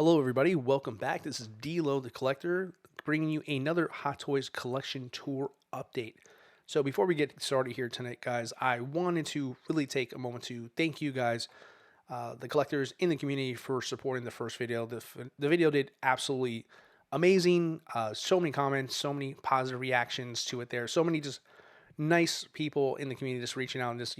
Hello, everybody. Welcome back. This is D-Lo, the collector, bringing you another Hot Toys collection tour update. So, before we get started here tonight, guys, I wanted to really take a moment to thank you guys, the collectors in the community, for supporting the first video. The video did absolutely amazing. So many comments, so many positive reactions to it there. So many just nice people in the community just reaching out and just,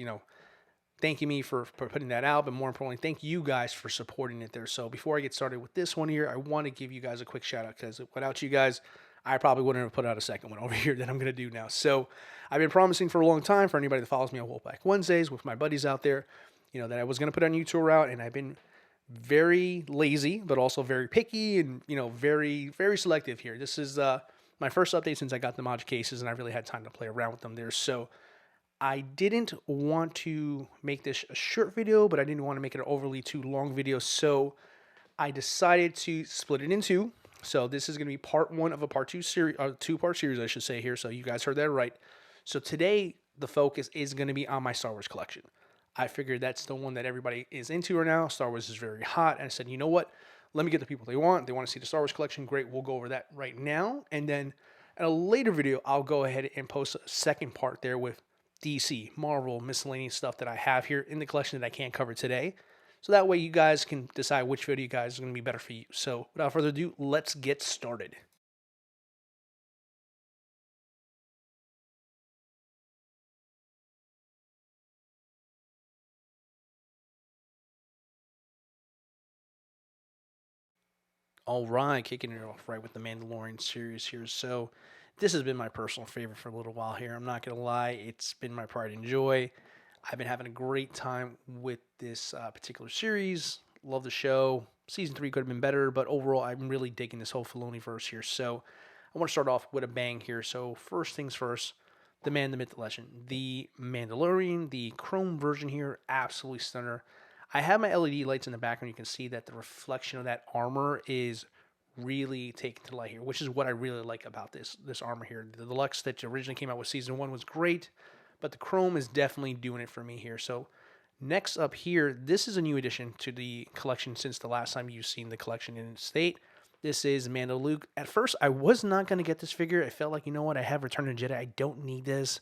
thanking me for putting that out, but more importantly, thank you guys for supporting it there. So before I get started with this one here, I want to give you guys a quick shout out because without you guys, I probably wouldn't have put out a second one over here that I'm going to do now. So I've been promising for a long time, for anybody that follows me on Wolfpack Wednesdays with my buddies out there, that I was going to put a new tour out, and I've been very lazy, but also very picky and, very, very selective here. This is my first update since I got the Moducases, and I really had time to play around with them there. So I didn't want to make this a short video, but I didn't want to make it an overly too long video, so I decided to split it in two. So this is going to be part one of a part two series, two-part series, I should say here. So you guys heard that right. So today the focus is going to be on my Star Wars collection. I figured that's the one that everybody is into right now. Star Wars is very hot, and I said, you know what? Let me get the people they want. They want to see the Star Wars collection. Great, we'll go over that right now, and then in a later video, I'll go ahead and post a second part there with DC, Marvel, miscellaneous stuff that I have here in the collection that I can't cover today. So that way you guys can decide which video you guys is going to be better for you. So without further ado, let's get started. All right, kicking it off right with the Mandalorian series here. So this has been my personal favorite for a little while here. I'm not going to lie. It's been my pride and joy. I've been having a great time with this particular series. Love the show. Season 3 could have been better, but overall, I'm really digging this whole Filoni-verse here. So I want to start off with a bang here. So first things first, the man, the myth, the legend. The Mandalorian, the chrome version here, absolutely stunner. I have my LED lights in the background. You can see that the reflection of that armor is really taken to light here, which is what I really like about this armor here. The deluxe that originally came out with Season 1 was great, but the chrome is definitely doing it for me here. So next up here, this is a new addition to the collection since the last time you've seen the collection in its state. This is Mando Luke. At first, I was not going to get this figure. I felt like, you know what, I have Return of the Jedi. I don't need this.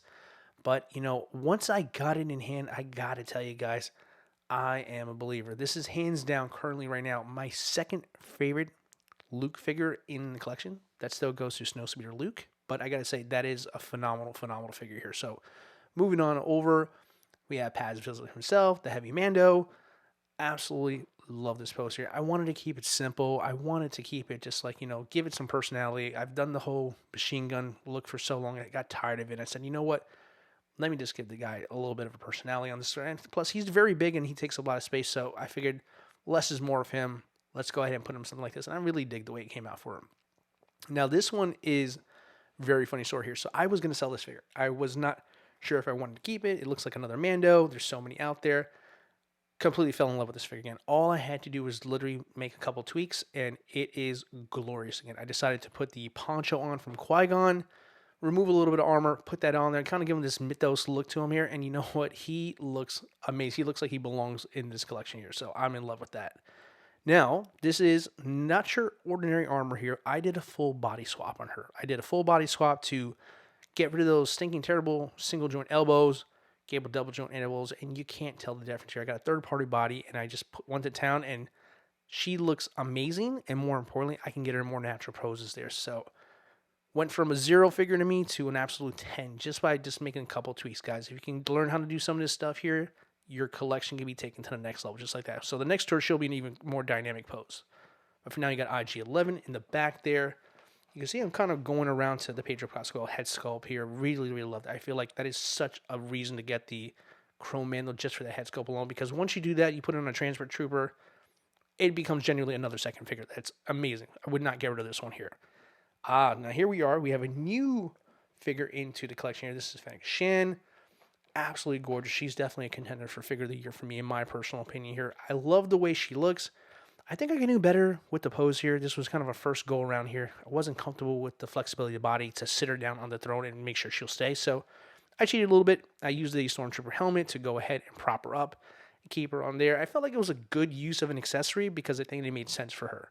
But, once I got it in hand, I got to tell you guys, I am a believer. This is hands down currently right now my second favorite Luke figure in the collection. That still goes to Snowspeeder Luke. But I got to say, that is a phenomenal, phenomenal figure here. So moving on over, we have Paz Vizsla himself, the Heavy Mando. Absolutely love this pose here. I wanted to keep it simple. I wanted to keep it just like, give it some personality. I've done the whole machine gun look for so long. I got tired of it. I said, you know what? Let me just give the guy a little bit of a personality on this. And plus, he's very big and he takes a lot of space. So I figured less is more of him. Let's go ahead and put him something like this. And I really dig the way it came out for him. Now, this one is very funny story here. So I was going to sell this figure. I was not sure if I wanted to keep it. It looks like another Mando. There's so many out there. Completely fell in love with this figure again. All I had to do was literally make a couple tweaks, and it is glorious again. I decided to put the poncho on from Qui-Gon, remove a little bit of armor, put that on there, kind of give him this mythos look to him here. And you know what? He looks amazing. He looks like he belongs in this collection here. So I'm in love with that. Now, this is not your ordinary armor here. I did a full body swap on her. I did a full body swap to get rid of those stinking, terrible single joint elbows, gable double joint elbows, and you can't tell the difference here. I got a third-party body, and I just put one to town, and she looks amazing, and more importantly, I can get her more natural poses there. So went from a 0 figure to me to an absolute 10 just by making a couple tweaks, guys. If you can learn how to do some of this stuff here, your collection can be taken to the next level just like that. So the next tour she'll be an even more dynamic pose. But for now, you got IG-11 in the back there. You can see I'm kind of going around to the Pedro Pascal head sculpt here. Really, really love that. I feel like that is such a reason to get the Chrome Mando just for the head sculpt alone, because once you do that, you put it on a Transport Trooper, it becomes genuinely another second figure. That's amazing. I would not get rid of this one here. Now here we are. We have a new figure into the collection here. This is Fennec Shan. Absolutely gorgeous. She's definitely a contender for figure of the year for me, in my personal opinion here. I love the way she looks. I think I can do better with the pose here. This was kind of a first go around here. I wasn't comfortable with the flexibility of the body to sit her down on the throne and make sure she'll stay. So I cheated a little bit. I used the Stormtrooper helmet to go ahead and prop her up and keep her on there. I felt like it was a good use of an accessory because I think it made sense for her.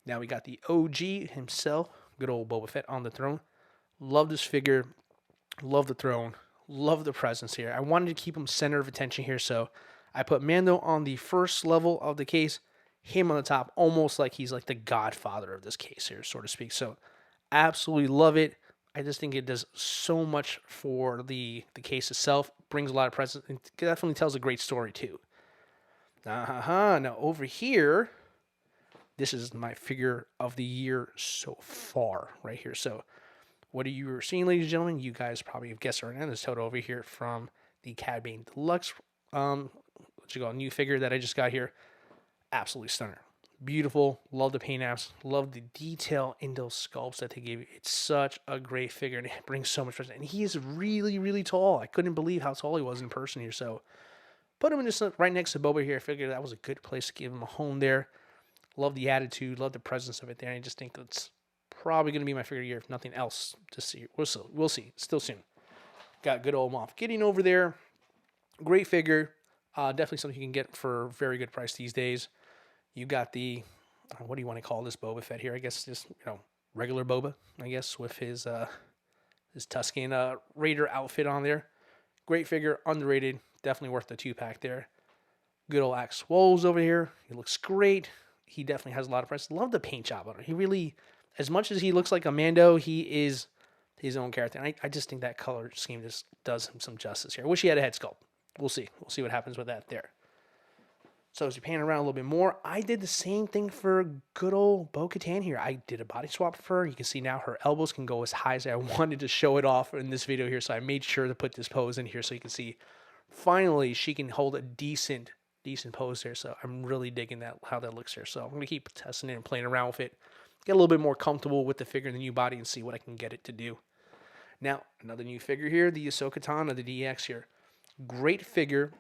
Now we got the OG himself, good old Boba Fett on the throne. Love this figure. Love the throne. Love the presence here. I wanted to keep him center of attention here, so I put Mando on the first level of the case, him on the top, almost like he's like the godfather of this case here, so to speak. So absolutely love it. I just think it does so much for the case itself. Brings a lot of presence and definitely tells a great story too. Now over here, this is my figure of the year so far, right here. So what are you seeing, ladies and gentlemen? You guys probably have guessed right now. This Toto over here from the Cad Bane Deluxe, new figure that I just got here. Absolutely stunner. Beautiful. Love the paint apps. Love the detail in those sculpts that they gave you. It's such a great figure, and it brings so much presence. And he is really, really tall. I couldn't believe how tall he was in person here. So put him just right next to Boba here. I figured that was a good place to give him a home there. Love the attitude. Love the presence of it there. And I just think it's probably going to be my figure of the year, if nothing else to see. We'll see. Still soon. Got good old Moff Gideon over there. Great figure. Definitely something you can get for a very good price these days. You got the, what do you want to call this Boba Fett here? I guess just, regular Boba, I guess, with his Tusken Raider outfit on there. Great figure, underrated. Definitely worth the 2-pack there. Good old Axe Swolls over here. He looks great. He definitely has a lot of price. Love the paint job on it. He really, as much as he looks like a Mando, he is his own character. And I just think that color scheme just does him some justice here. I wish he had a head sculpt. We'll see. We'll see what happens with that there. So as you pan around a little bit more, I did the same thing for good old Bo-Katan here. I did a body swap for her. You can see now her elbows can go as high as I wanted to show it off in this video here. So I made sure to put this pose in here so you can see finally she can hold a decent pose there. So I'm really digging that, how that looks here. So I'm going to keep testing it and playing around with it. Get a little bit more comfortable with the figure in the new body and see what I can get it to do. Now, another new figure here, the Ahsoka Tano, the DX here. Great figure.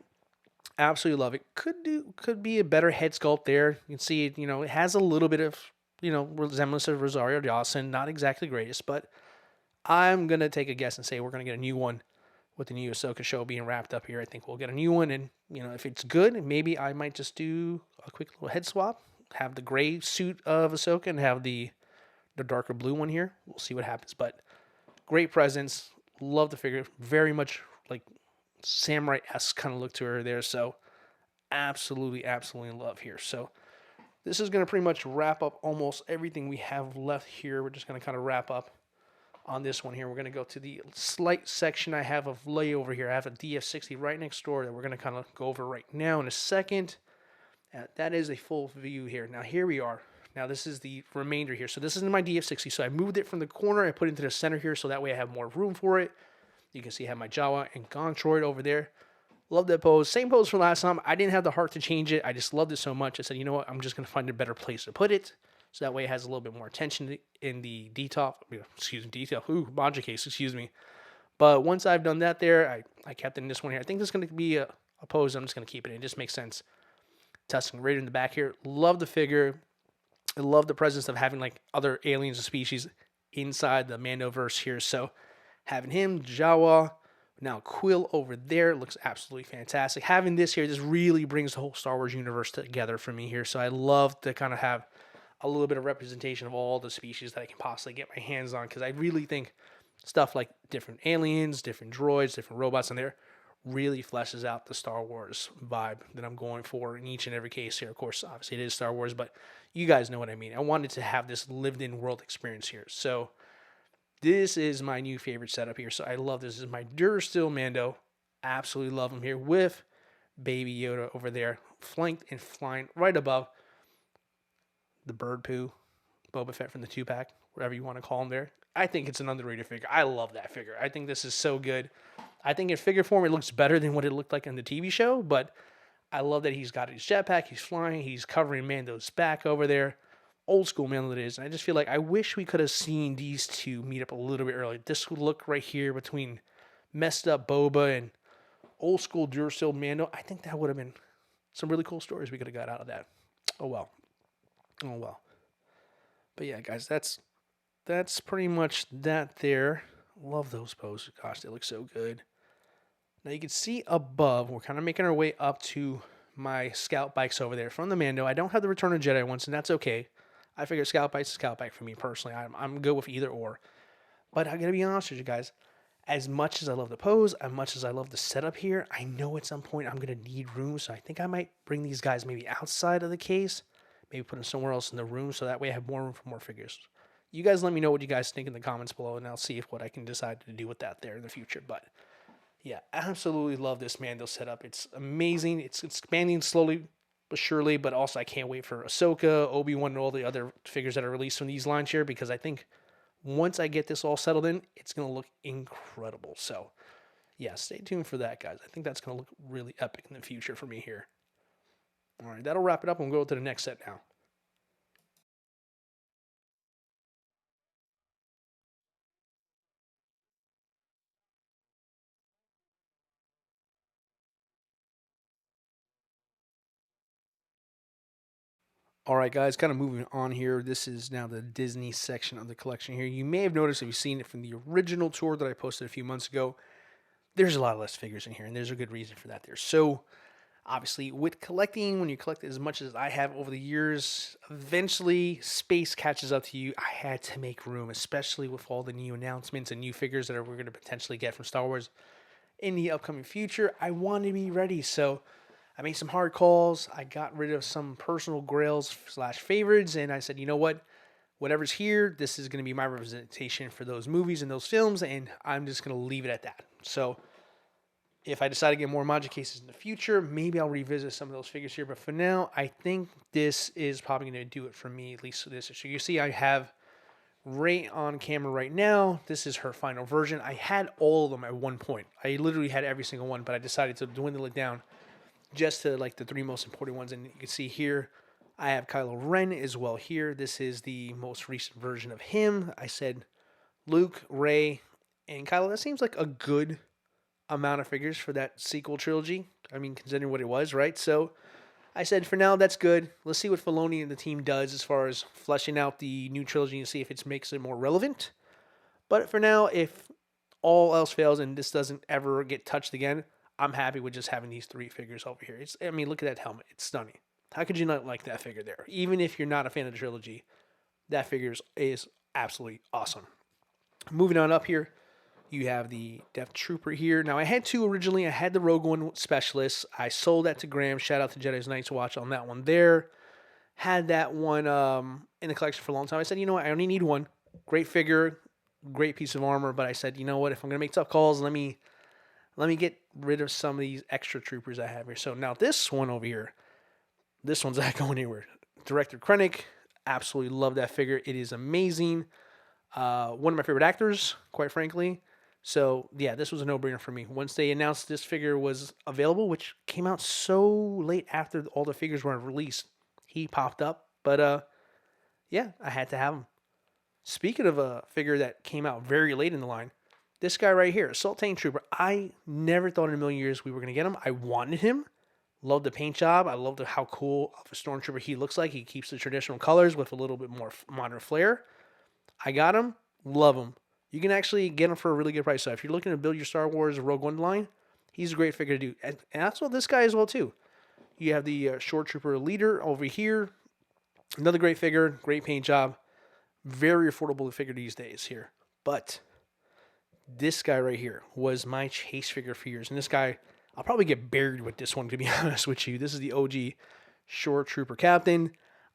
Absolutely love it. Could be a better head sculpt there. You can see it, it has a little bit of, resemblance of Rosario Dawson. Not exactly greatest, but I'm going to take a guess and say we're going to get a new one with the new Ahsoka show being wrapped up here. I think we'll get a new one, and, if it's good, maybe I might just do a quick little head swap, have the gray suit of Ahsoka and have the darker blue one here. We'll see what happens, but great presence. Love the figure. Very much like samurai-esque kind of look to her there. So absolutely love here. So this is going to pretty much wrap up almost everything we have left here. We're just going to kind of wrap up on this one here. We're going to go to the slight section I have of layover here. I have a DF60 right next door that we're going to kind of go over right now in a second. That is a full view here. Now here we are. Now this is the remainder here. So this is my DF60. So I moved it from the corner. I put it into the center here so that way I have more room for it. You can see I have my Jawa and Gong Droid over there. Love that pose. Same pose from last time. I didn't have the heart to change it. I just loved it so much. I said, you know what? I'm just going to find a better place to put it. So that way it has a little bit more attention in the detail. Moducase, excuse me. But once I've done that there, I kept it in this one here. I think this is going to be a pose. I'm just going to keep it in. It just makes sense. Tusken Raider in the back here. Love the figure. I love the presence of having like other aliens and species inside the Mandoverse here. So having him, Jawa, now Quill over there looks absolutely fantastic. Having this here just really brings the whole Star Wars universe together for me here. So I love to kind of have a little bit of representation of all the species that I can possibly get my hands on, because I really think stuff like different aliens, different droids, different robots in there really fleshes out the Star Wars vibe that I'm going for in each and every case here. Of course, obviously it is Star Wars, but you guys know what I mean. I wanted to have this lived-in world experience here. So this is my new favorite setup here. So I love this. This is my Durstill Mando. Absolutely love him here with Baby Yoda over there, flanked and flying right above the bird poo Boba Fett from the 2-pack, whatever you want to call him there. I think it's an underrated figure. I love that figure. I think this is so good. I think in figure form, it looks better than what it looked like in the TV show, but I love that he's got his jetpack, he's flying, he's covering Mando's back over there. Old school Mando it is. And I just feel like I wish we could have seen these two meet up a little bit earlier. This would look right here between messed up Boba and old school Durstill Mando. I think that would have been some really cool stories we could have got out of that. Oh well. But yeah, guys, that's pretty much that there. Love those poses. Gosh, they look so good. Now you can see above, we're kind of making our way up to my scout bikes over there from the Mando. I don't have the Return of the Jedi ones, and that's okay. I figure scalp bite's a scalp bite for me personally. I'm good with either or. But I gotta be honest with you guys. As much as I love the pose, as much as I love the setup here, I know at some point I'm gonna need room. So I think I might bring these guys maybe outside of the case, maybe put them somewhere else in the room, so that way I have more room for more figures. You guys let me know what you guys think in the comments below, and I'll see if what I can decide to do with that there in the future. But yeah, absolutely love this Mando setup. It's amazing. It's expanding slowly but surely, but also I can't wait for Ahsoka, Obi-Wan, and all the other figures that are released from these lines here, because I think once I get this all settled in, it's going to look incredible. So yeah, stay tuned for that, guys. I think that's going to look really epic in the future for me here. All right, that'll wrap it up. We'll go to the next set now. All right, guys, kind of moving on here. This is now the Disney section of the collection here. You may have noticed if you've seen it from the original tour that I posted a few months ago, there's a lot less figures in here, and there's a good reason for that there. So, obviously, with collecting, when you collect as much as I have over the years, eventually space catches up to you. I had to make room, especially with all the new announcements and new figures that we're going to potentially get from Star Wars in the upcoming future. I wanted to be ready, so I made some hard calls. I got rid of some personal grails slash favorites, and I said, you know what? Whatever's here, this is going to be my representation for those movies and those films, and I'm just going to leave it at that. So if I decide to get more Moducases in the future, maybe I'll revisit some of those figures here. But for now, I think this is probably going to do it for me, at least for this issue. You see, I have Rey on camera right now. This is her final version. I had all of them at one point. I literally had every single one, but I decided to dwindle it down just to like the three most important ones. And you can see here, I have Kylo Ren as well here. This is the most recent version of him. I said Luke, Rey, and Kylo. That seems like a good amount of figures for that sequel trilogy. I mean, considering what it was, right? So I said, for now, that's good. Let's see what Filoni and the team does as far as fleshing out the new trilogy and see if it makes it more relevant. But for now, if all else fails and this doesn't ever get touched again, I'm happy with just having these three figures over here. I mean, look at that helmet. It's stunning. How could you not like that figure there? Even if you're not a fan of the trilogy, that figure is absolutely awesome. Moving on up here, you have the Death Trooper here. Now, I had two originally. I had the Rogue One Specialist. I sold that to Graham. Shout out to Jedi's Night's Watch on that one there. Had that one in the collection for a long time. I said, you know what? I only need one. Great figure, great piece of armor. But I said, you know what? If I'm going to make tough calls, let me get rid of some of these extra troopers I have here. So now this one over here, this one's not going anywhere. Director Krennic, absolutely love that figure. It is amazing. One of my favorite actors, quite frankly. So yeah, this was a no-brainer for me. Once they announced this figure was available, which came out so late after all the figures were released, he popped up. But yeah, I had to have him. Speaking of a figure that came out very late in the line, this guy right here, Sultane Trooper. I never thought in a million years we were going to get him. I wanted him. Love the paint job. I love how cool of a stormtrooper he looks like. He keeps the traditional colors with a little bit more modern flair. I got him. Love him. You can actually get him for a really good price. So if you're looking to build your Star Wars Rogue One line, he's a great figure to do. And that's what this guy as well too. You have the Short Trooper Leader over here. Another great figure. Great paint job. Very affordable figure these days here. But this guy right here was my chase figure for years. And this guy, I'll probably get buried with this one, to be honest with you. This is the OG Short Trooper Captain.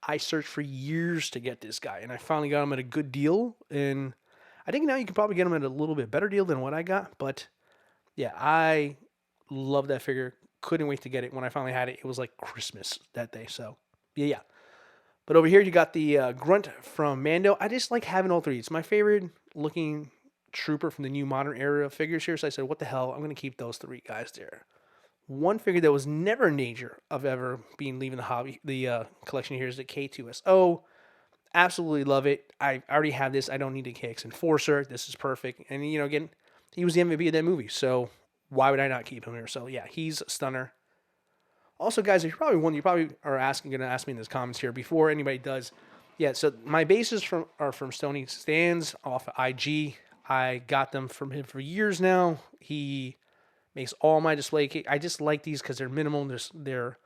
I searched for years to get this guy, and I finally got him at a good deal. And I think now you can probably get him at a little bit better deal than what I got. But yeah, I love that figure. Couldn't wait to get it. When I finally had it, it was like Christmas that day. So yeah. But over here, you got the Grunt from Mando. I just like having all three. It's my favorite looking trooper from the new modern era of figures here. So I said, what the hell? I'm going to keep those three guys there. One figure that was never in danger of ever being leaving the collection here is the K2SO. Absolutely love it. I already have this. I don't need a KX Enforcer. This is perfect. And, you know, again, he was the MVP of that movie. So why would I not keep him here? So, yeah, he's a stunner. Also, guys, if you're probably one, you probably are going to ask me in the comments here before anybody does. Yeah, so my bases are from Stony Stands off of IG. I got them from him for years now. He makes all my display. I just like these because they're minimal. They're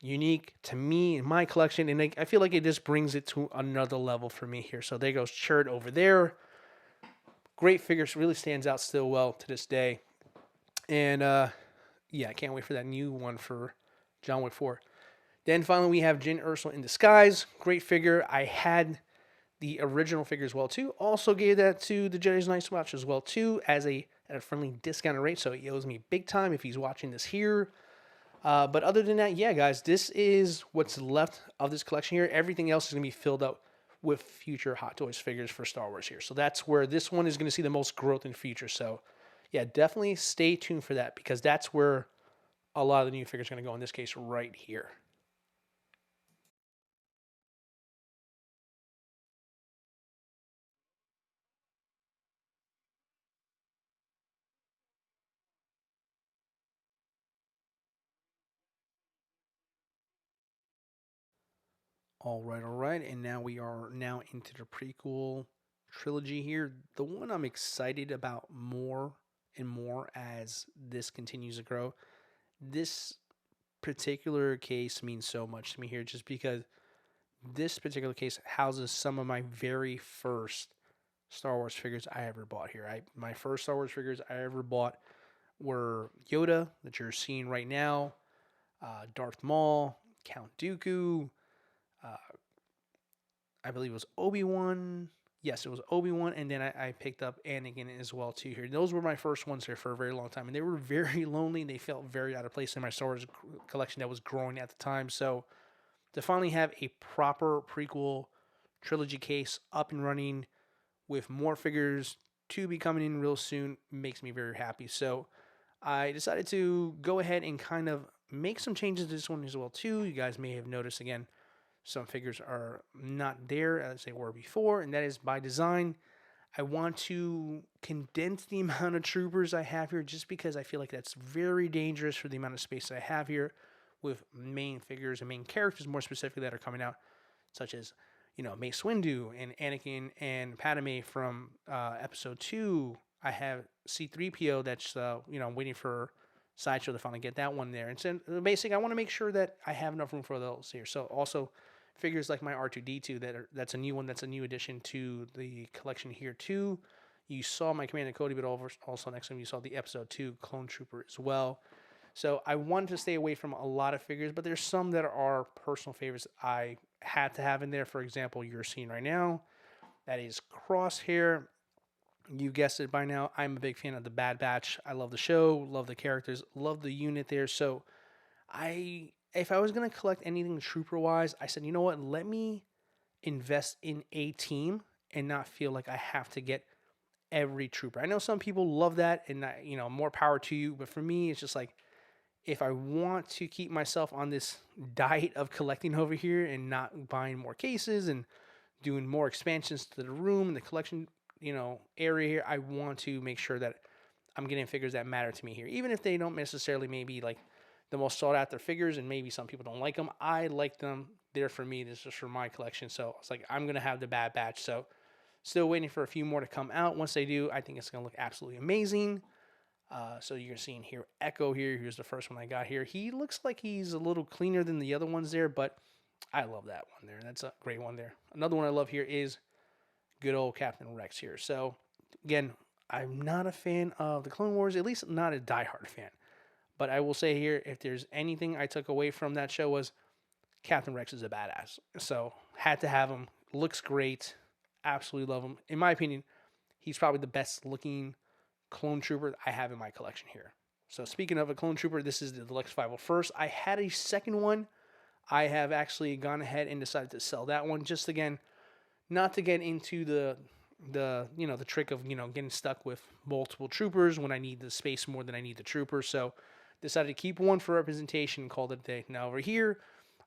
unique to me in my collection, and I feel like it just brings it to another level for me here. So there goes Chert over there. Great figures, really stands out still well to this day. And yeah, I can't wait for that new one for John Wick 4. Then finally, we have Jyn Erso in Disguise. Great figure. I had the original figure as well too. Also gave that to the Jedi's Nice Watch as well too, as a at a friendly discounted rate. So he owes me big time if he's watching this here. But other than that, yeah, guys, this is what's left of this collection here. Everything else is gonna be filled up with future Hot Toys figures for Star Wars here. So that's where this one is gonna see the most growth in the future. So yeah, definitely stay tuned for that because that's where a lot of the new figures are gonna go in this case right here. All right, and now we are now into the prequel trilogy here. The one I'm excited about more and more as this continues to grow. This particular case means so much to me here, just because this particular case houses some of my very first Star Wars figures I ever bought here. My first Star Wars figures I ever bought were Yoda that you're seeing right now, Darth Maul, Count Dooku, uh, I believe it was Obi-Wan. Yes, it was Obi-Wan, and then I picked up Anakin as well too here. Those were my first ones here for a very long time, and they were very lonely. They felt very out of place in my Star Wars collection that was growing at the time. So to finally have a proper prequel trilogy case up and running with more figures to be coming in real soon makes me very happy. So I decided to go ahead and kind of make some changes to this one as well too. You guys may have noticed again some figures are not there as they were before, and that is by design. I want to condense the amount of troopers I have here just because I feel like that's very dangerous for the amount of space I have here with main figures and main characters more specifically that are coming out, such as, Mace Windu and Anakin and Padme from episode 2. I have C3PO that's, I'm waiting for Sideshow to finally get that one there. And so basically, I want to make sure that I have enough room for those here. So also, figures like my R2D2 that's a new one, that's a new addition to the collection here too. You saw my Commander Cody, but also next time you saw the episode 2 Clone Trooper as well. So I wanted to stay away from a lot of figures, but there's some that are personal favorites I had to have in there. For example, you're seeing right now, that is Crosshair. You guessed it by now. I'm a big fan of the Bad Batch. I love the show, love the characters, love the unit there. So if I was gonna collect anything trooper wise, I said, you know what? Let me invest in a team and not feel like I have to get every trooper. I know some people love that, and more power to you. But for me, it's just like if I want to keep myself on this diet of collecting over here and not buying more cases and doing more expansions to the room and the collection, area here, I want to make sure that I'm getting figures that matter to me here, even if they don't necessarily maybe like the most sought after figures, and maybe some people don't like them. I like them. They're for me. This is for my collection. So it's like I'm gonna have the Bad Batch. So still waiting for a few more to come out. Once they do, I think it's gonna look absolutely amazing. So you're seeing here Echo here. Here's the first one I got here. He looks like he's a little cleaner than the other ones there, but I love that one there. That's a great one there. Another one I love here is good old Captain Rex here. So again, I'm not a fan of the Clone Wars, at least not a diehard fan. But I will say here, if there's anything I took away from that show was Captain Rex is a badass. So had to have him. Looks great. Absolutely love him. In my opinion, he's probably the best looking clone trooper I have in my collection here. So speaking of a clone trooper, this is the Deluxe 501st. I had a second one. I have actually gone ahead and decided to sell that one. Just again, not to get into the trick of getting stuck with multiple troopers when I need the space more than I need the troopers. So decided to keep one for representation and called it a day. Now over here,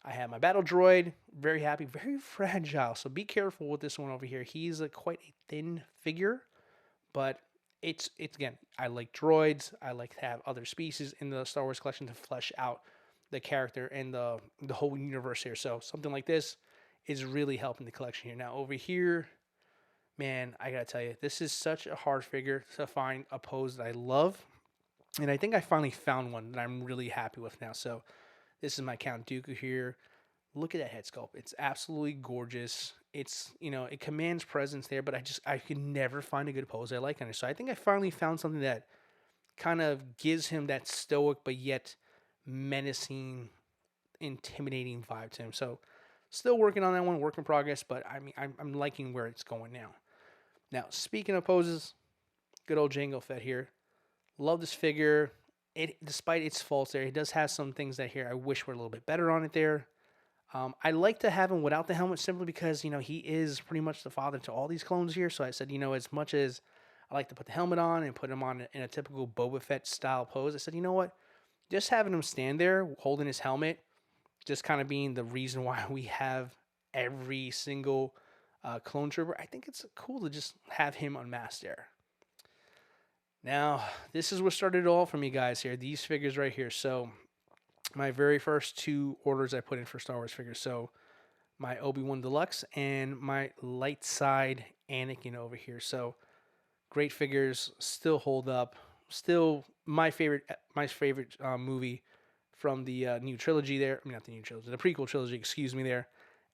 I have my battle droid. Very happy, very fragile. So be careful with this one over here. He's quite a thin figure, but it's again, I like droids. I like to have other species in the Star Wars collection to flesh out the character and the whole universe here. So something like this is really helping the collection here. Now over here, man, I gotta tell you, this is such a hard figure to find a pose that I love. And I think I finally found one that I'm really happy with now. So This is my Count Dooku here. Look at that head sculpt. It's absolutely gorgeous. It's, it commands presence there, but I could never find a good pose I like on it. So I think I finally found something that kind of gives him that stoic but yet menacing, intimidating vibe to him. So still working on that one, work in progress, but I mean, I'm liking where it's going now. Now, speaking of poses, good old Jango Fett here. Love this figure. It, despite its faults there, it does have some things that here I wish were a little bit better on it there. I like to have him without the helmet simply because, he is pretty much the father to all these clones here. So I said, as much as I like to put the helmet on and put him on in a typical Boba Fett style pose, I said, you know what? Just having him stand there holding his helmet, just kind of being the reason why we have every single clone trooper, I think it's cool to just have him unmasked there. Now, this is what started it all for me, guys, here. These figures right here. So, my very first two orders I put in for Star Wars figures. So, my Obi-Wan Deluxe and my light side Anakin over here. So, great figures, still hold up. Still my favorite movie from the new trilogy there. I mean, not the new trilogy, the prequel trilogy, excuse me there.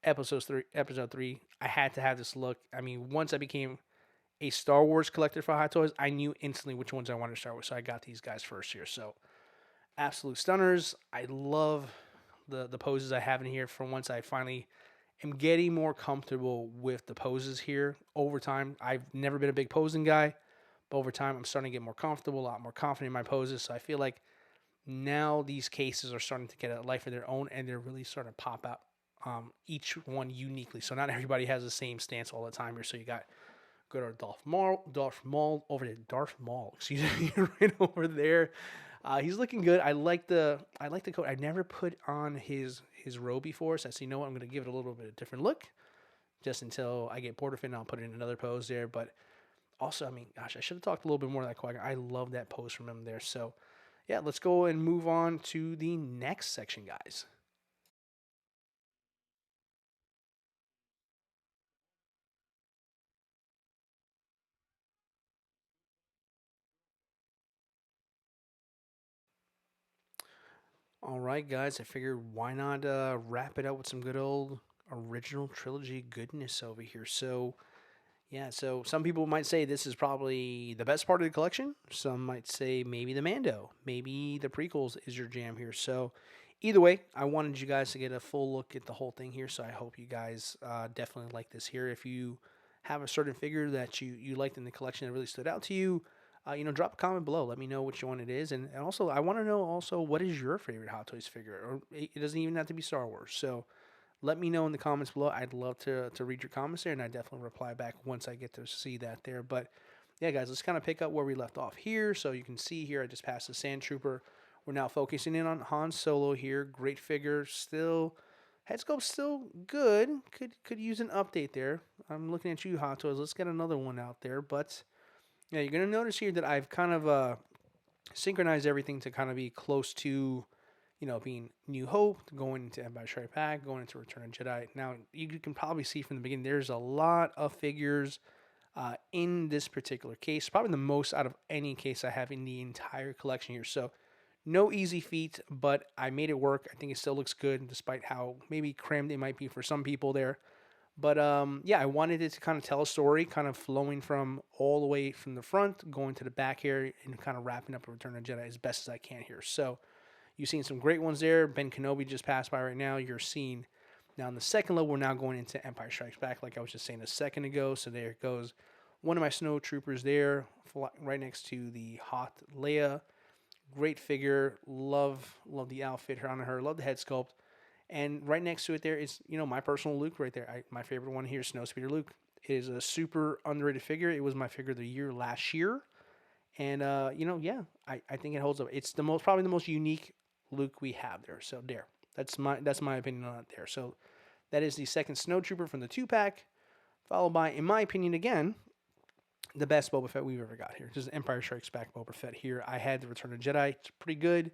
Episode 3. I had to have this look. I mean, once I became a Star Wars collector for Hot Toys, I knew instantly which ones I wanted to start with. So I got these guys first here. So absolute stunners. I love the poses I have in here. For once I finally am getting more comfortable with the poses here over time. I've never been a big posing guy, but over time I'm starting to get more comfortable, a lot more confident in my poses. So I feel like now these cases are starting to get a life of their own, and they're really starting to pop out, each one uniquely. So not everybody has the same stance all the time here. So you got good old Darth Maul over there. Darth Maul, excuse me, right over there. He's looking good. I like the coat. I never put on his robe before, so I said, you know what, I'm gonna give it a little bit of different look, just until I get bored of it, and I'll put it in another pose there. But also, I mean, gosh, I should have talked a little bit more of that Qui-Gon. I love that pose from him there. So yeah, let's go and move on to the next section, guys. All right, guys. I figured why not wrap it up with some good old original trilogy goodness over here. So yeah, so some people might say this is probably the best part of the collection. Some might say maybe the Mando, maybe the prequels is your jam here. So either way, I wanted you guys to get a full look at the whole thing here. So I hope you guys definitely like this here. If you have a certain figure that you liked in the collection that really stood out to you, drop a comment below. Let me know which one it is, and also I want to know also what is your favorite Hot Toys figure, or it doesn't even have to be Star Wars. So let me know in the comments below. I'd love to read your comments there, and I definitely reply back once I get to see that there. But yeah, guys, let's kind of pick up where we left off here. So you can see here, I just passed the Sand Trooper. We're now focusing in on Han Solo here. Great figure, still head sculpt still good. Could use an update there. I'm looking at you, Hot Toys. Let's get another one out there. But yeah, you're gonna notice here that I've kind of synchronized everything to kind of be close to, being New Hope, going into Empire Strikes Back, going into Return of Jedi. Now, you can probably see from the beginning, there's a lot of figures in this particular case. Probably the most out of any case I have in the entire collection here. So, no easy feat, but I made it work. I think it still looks good, despite how maybe crammed it might be for some people there. But yeah, I wanted it to kind of tell a story, kind of flowing from all the way from the front, going to the back here, and kind of wrapping up Return of Jedi as best as I can here. So, you've seen some great ones there. Ben Kenobi just passed by right now. You're seeing now in the second level, we're now going into Empire Strikes Back, like I was just saying a second ago. So there it goes. One of my snow troopers there, right next to the hot Leia. Great figure. Love the outfit on her. Love the head sculpt. And right next to it there is, my personal Luke right there. My favorite one here, Snowspeeder Luke. It is a super underrated figure. It was my figure of the year last year. And yeah, I think it holds up. It's probably the most unique Luke we have there. So there. That's my opinion on it there. So that is the second Snow Trooper from the 2-pack, followed by, in my opinion, again, the best Boba Fett we've ever got here. Just Empire Strikes Back Boba Fett here. I had the Return of Jedi. It's pretty good.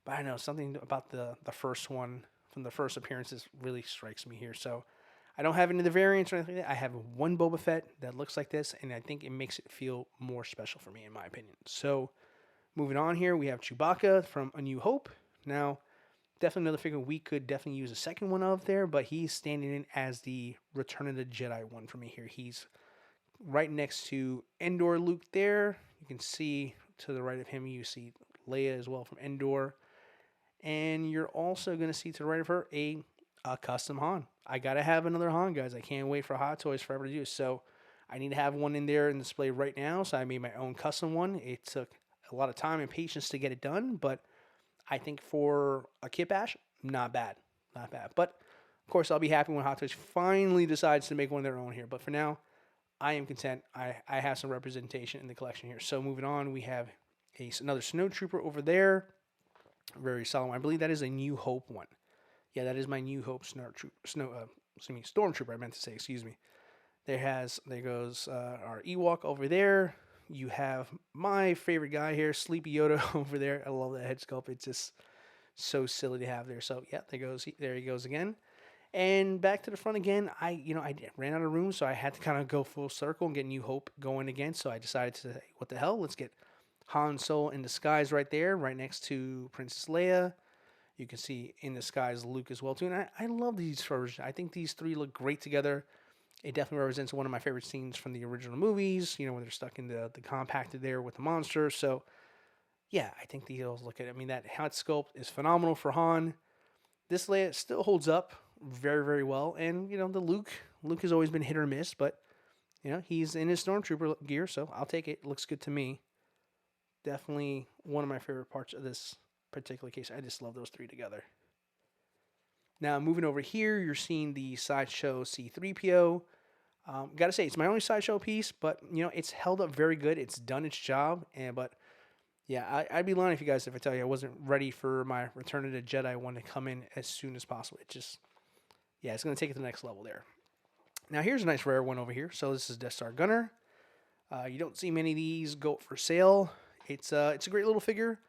But I know something about the first one from the first appearances really strikes me here. So I don't have any of the variants or anything like that. I have one Boba Fett that looks like this, and I think it makes it feel more special for me, in my opinion. So moving on here, we have Chewbacca from A New Hope. Now, definitely another figure we could definitely use a second one of there, but he's standing in as the Return of the Jedi one for me here. He's right next to Endor Luke there. You can see to the right of him, you see Leia as well from Endor. And you're also going to see to the right of her a custom Han. I got to have another Han, guys. I can't wait for Hot Toys forever to do so. I need to have one in there in display right now, so I made my own custom one. It took a lot of time and patience to get it done, but I think for a kit bash, not bad. Not bad. But, of course, I'll be happy when Hot Toys finally decides to make one of their own here. But for now, I am content. I have some representation in the collection here. So moving on, we have another Snow Trooper over there. Very solid one. I believe that is a New Hope one. Yeah, that is my New Hope Stormtrooper. I meant to say, excuse me. There goes our Ewok over there. You have my favorite guy here, Sleepy Yoda over there. I love that head sculpt. It's just so silly to have there. So yeah, there he goes again. And back to the front again. I ran out of room, so I had to kind of go full circle and get New Hope going again. So I decided to say, what the hell? Let's get Han Solo in disguise right there, right next to Princess Leia. You can see in disguise Luke as well too. And I love these versions. I think these three look great together. It definitely represents one of my favorite scenes from the original movies, when they're stuck in the compacted there with the monster. So, yeah, I think these look at it. I mean, that head sculpt is phenomenal for Han. This Leia still holds up very, very well. And, the Luke has always been hit or miss, but, he's in his Stormtrooper gear, so I'll take it. It looks good to me. Definitely one of my favorite parts of this particular case. I just love those three together. Now, moving over here, you're seeing the Sideshow C-3PO. Gotta say, it's my only Sideshow piece, but, it's held up very good. It's done its job. But, yeah, I'd be lying if I tell you I wasn't ready for my Return of the Jedi one to come in as soon as possible. It's going to take it to the next level there. Now, here's a nice rare one over here. So, this is Death Star Gunner. You don't see many of these go for sale. It's a great little figure.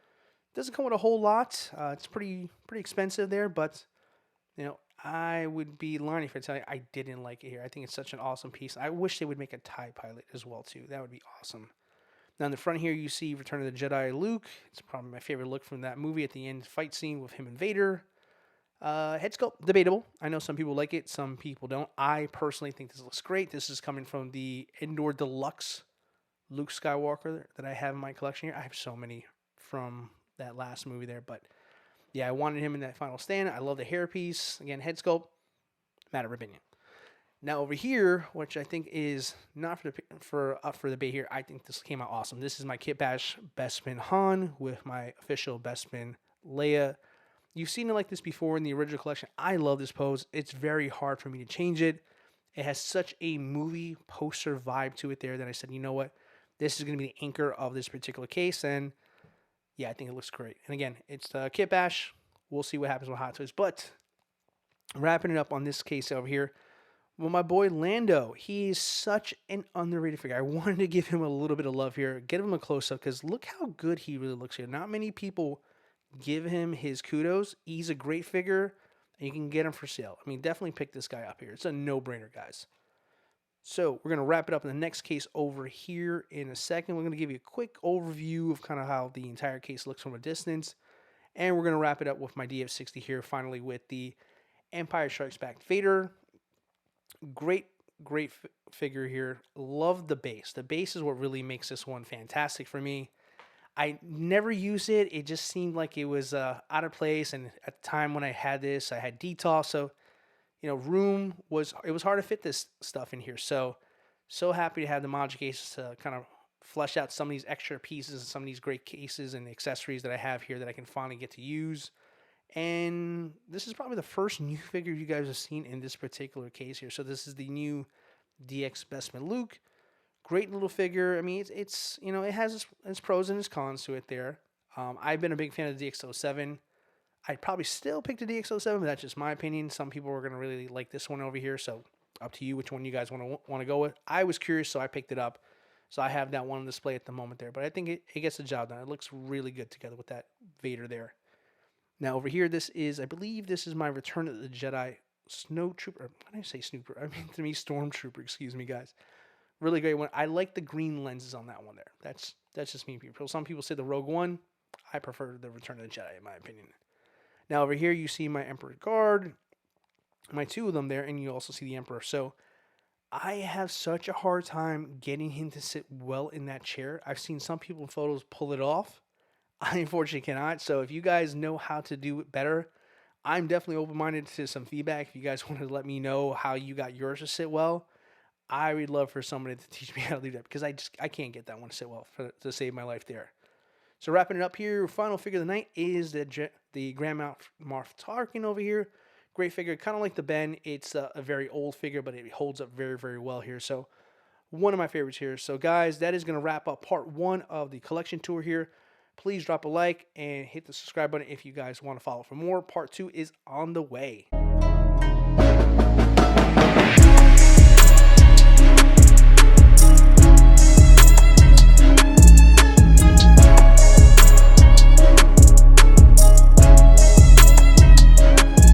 Doesn't come with a whole lot. It's pretty expensive there, but I would be lying if I tell you I didn't like it here. I think it's such an awesome piece. I wish they would make a TIE pilot as well too. That would be awesome. Now in the front here you see Return of the Jedi Luke. It's probably my favorite look from that movie at the end fight scene with him and Vader. Head sculpt, debatable. I know some people like it, some people don't. I personally think this looks great. This is coming from the Endor Deluxe Luke Skywalker that I have in my collection here. I have so many from that last movie there, but yeah, I wanted him in that final stand. I love the hairpiece. Again, head sculpt, matter of opinion. Now over here, which I think is not for up for debate here, I think this came out awesome. This is my Kit Bash Bespin Han with my official Bespin Leia. You've seen it like this before in the original collection. I love this pose. It's very hard for me to change it. It has such a movie poster vibe to it there that I said, you know what? This is going to be the anchor of this particular case, and yeah, I think it looks great. And again, it's the Kit Bash. We'll see what happens with Hot Toys. But wrapping it up on this case over here, well, my boy Lando, he's such an underrated figure. I wanted to give him a little bit of love here, get him a close-up, because look how good he really looks here. Not many people give him his kudos. He's a great figure, and you can get him for sale. I mean, definitely pick this guy up here. It's a no-brainer, guys. So we're going to wrap it up in the next case over here in a second. We're going to give you a quick overview of kind of how the entire case looks from a distance. And we're going to wrap it up with my DF60 here, finally with the Empire Strikes Back Vader. Great figure here. Love the base. The base is what really makes this one fantastic for me. I never used it. It just seemed like it was out of place. And at the time when I had this, I had DTOS. So room it was hard to fit this stuff in here. So happy to have the Moducase to kind of flesh out some of these extra pieces and some of these great cases and accessories that I have here that I can finally get to use. And this is probably the first new figure you guys have seen in this particular case here. So this is the new DX Bespin Luke. Great little figure. I mean, it's it has its pros and its cons to it there. I've been a big fan of the DX07. I'd probably still pick the DX07, but that's just my opinion. Some people are going to really like this one over here, so up to you which one you guys want to go with. I was curious, so I picked it up. So I have that one on display at the moment there, but I think it gets the job done. It looks really good together with that Vader there. Now over here, I believe this is my Return of the Jedi Snow Trooper. Why did I say Snooper? I mean, to me, Stormtrooper, excuse me, guys. Really great one. I like the green lenses on that one there. That's just me, people. Some people say the Rogue One. I prefer the Return of the Jedi, in my opinion. Now over here you see my Emperor guard, my two of them there, and you also see the Emperor. So I have such a hard time getting him to sit well in that chair. I've seen some people in photos pull it off. I unfortunately cannot. So if you guys know how to do it better, I'm definitely open minded to some feedback. If you guys want to let me know how you got yours to sit well, I would love for somebody to teach me how to do that, because I can't get that one to sit well to save my life there. So wrapping it up here, final figure of the night is the Grand Moff Tarkin over here. Great figure, kind of like the Ben. It's a very old figure, but it holds up very, very well here. So one of my favorites here. So guys, that is going to wrap up part 1 of the collection tour here. Please drop a like and hit the subscribe button if you guys want to follow for more. Part 2 is on the way.